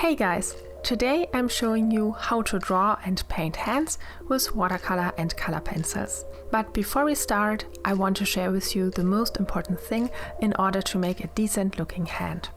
Hey guys! Today I'm showing you how to draw and paint hands with watercolor and color pencils. But before we start, I want to share with you the most important thing in order to make a decent looking hand.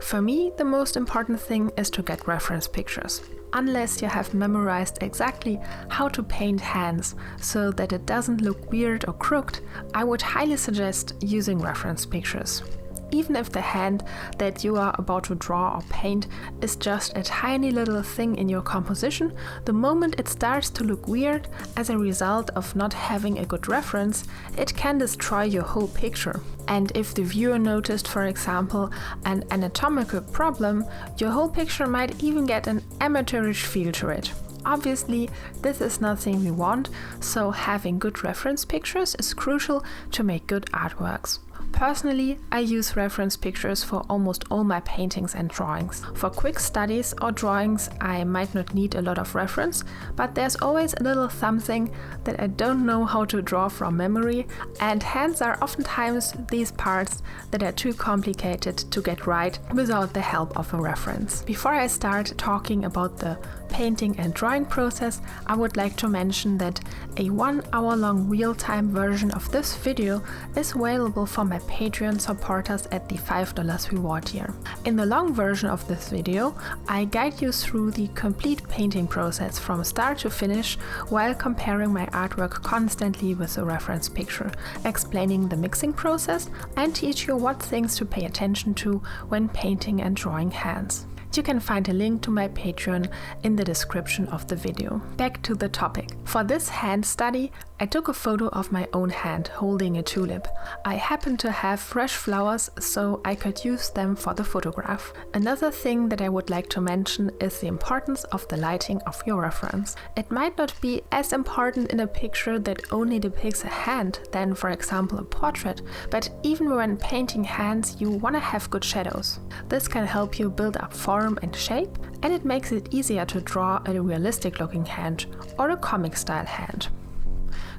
For me, the most important thing is to get reference pictures. Unless you have memorized exactly how to paint hands so that it doesn't look weird or crooked, I would highly suggest using reference pictures. Even if the hand that you are about to draw or paint is just a tiny little thing in your composition, the moment it starts to look weird as a result of not having a good reference, it can destroy your whole picture. And if the viewer noticed, for example, an anatomical problem, your whole picture might even get an amateurish feel to it. Obviously, this is nothing we want, so having good reference pictures is crucial to make good artworks. Personally, I use reference pictures for almost all my paintings and drawings. For quick studies or drawings, I might not need a lot of reference, but there's always a little something that I don't know how to draw from memory, and hands are oftentimes these parts that are too complicated to get right without the help of a reference. Before I start talking about the painting and drawing process, I would like to mention that a 1 hour long real-time version of this video is available for my Patreon supporters at the $5 reward tier. In the long version of this video, I guide you through the complete painting process from start to finish while comparing my artwork constantly with a reference picture, explaining the mixing process and teach you what things to pay attention to when painting and drawing hands. You can find a link to my Patreon in the description of the video. Back to the topic. For this hand study, I took a photo of my own hand holding a tulip. I happened to have fresh flowers, so I could use them for the photograph. Another thing that I would like to mention is the importance of the lighting of your reference. It might not be as important in a picture that only depicts a hand than, for example, a portrait, but even when painting hands, you want to have good shadows. This can help you build up form and shape, and it makes it easier to draw a realistic looking hand or a comic style hand.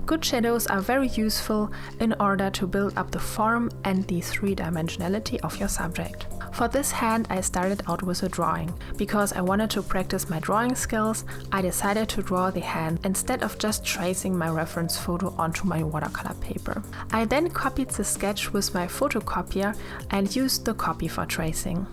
Good shadows are very useful in order to build up the form and the three-dimensionality of your subject. For this hand, I started out with a drawing. Because I wanted to practice my drawing skills, I decided to draw the hand instead of just tracing my reference photo onto my watercolor paper. I then copied the sketch with my photocopier and used the copy for tracing.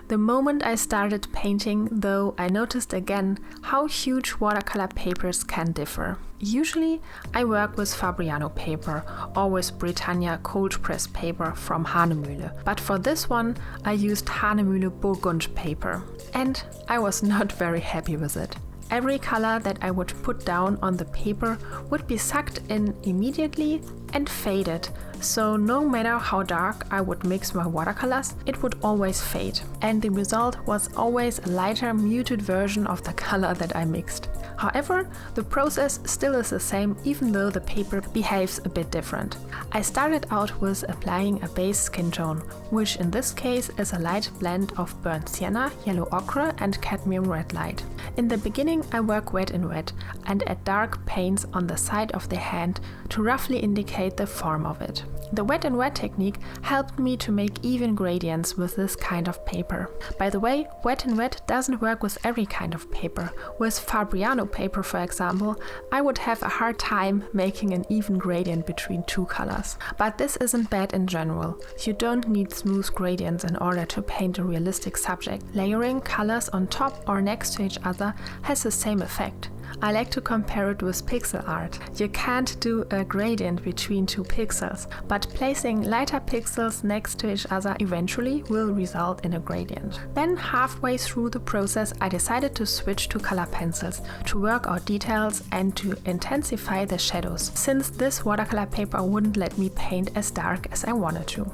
The moment I started painting, though, I noticed again how huge watercolor papers can differ. Usually, I work with Fabriano paper or with Britannia cold press paper from Hahnemühle, but for this one I used Hahnemühle Burgund paper, and I was not very happy with it. Every color that I would put down on the paper would be sucked in immediately and faded, so no matter how dark I would mix my watercolors, it would always fade, and the result was always a lighter, muted version of the color that I mixed. However, the process still is the same even though the paper behaves a bit different. I started out with applying a base skin tone, which in this case is a light blend of burnt sienna, yellow ochre and cadmium red light. In the beginning I work wet in wet and add dark paints on the side of the hand to roughly indicate the form of it. The wet in wet technique helped me to make even gradients with this kind of paper. By the way, wet in wet doesn't work with every kind of paper. With Fabriano paper, for example, I would have a hard time making an even gradient between two colors. But this isn't bad in general. You don't need smooth gradients in order to paint a realistic subject. Layering colors on top or next to each other has the same effect. I like to compare it with pixel art. You can't do a gradient between two pixels, but placing lighter pixels next to each other eventually will result in a gradient. Then halfway through the process I decided to switch to color pencils to work out details and to intensify the shadows, since this watercolor paper wouldn't let me paint as dark as I wanted to.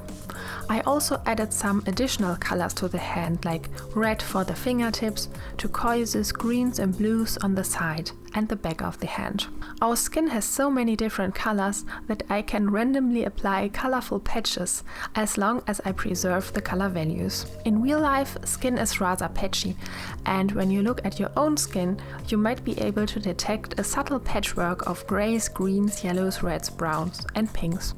I also added some additional colors to the hand, like red for the fingertips, turquoises, greens and blues on the side. side and the back of the hand. Our skin has so many different colors that I can randomly apply colorful patches as long as I preserve the color values. In real life, skin is rather patchy, and when you look at your own skin, you might be able to detect a subtle patchwork of grays, greens, yellows, reds, browns and pinks.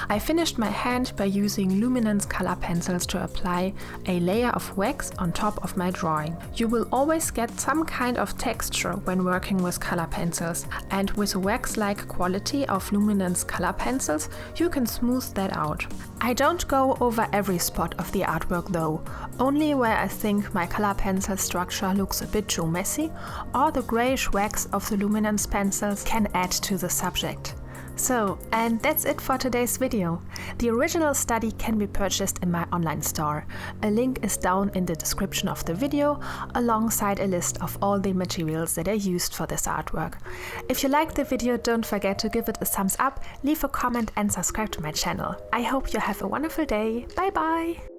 I finished my hand by using luminance color pencils to apply a layer of wax on top of my drawing. You will always get some kind of texture when working with color pencils, and with a wax-like quality of luminance color pencils, you can smooth that out. I don't go over every spot of the artwork though, only where I think my color pencil structure looks a bit too messy, or the grayish wax of the luminance pencils can add to the subject. So, and that's it for today's video. The original study can be purchased in my online store. A link is down in the description of the video, alongside a list of all the materials that I used for this artwork. If you liked the video, don't forget to give it a thumbs up, leave a comment and subscribe to my channel. I hope you have a wonderful day. Bye bye!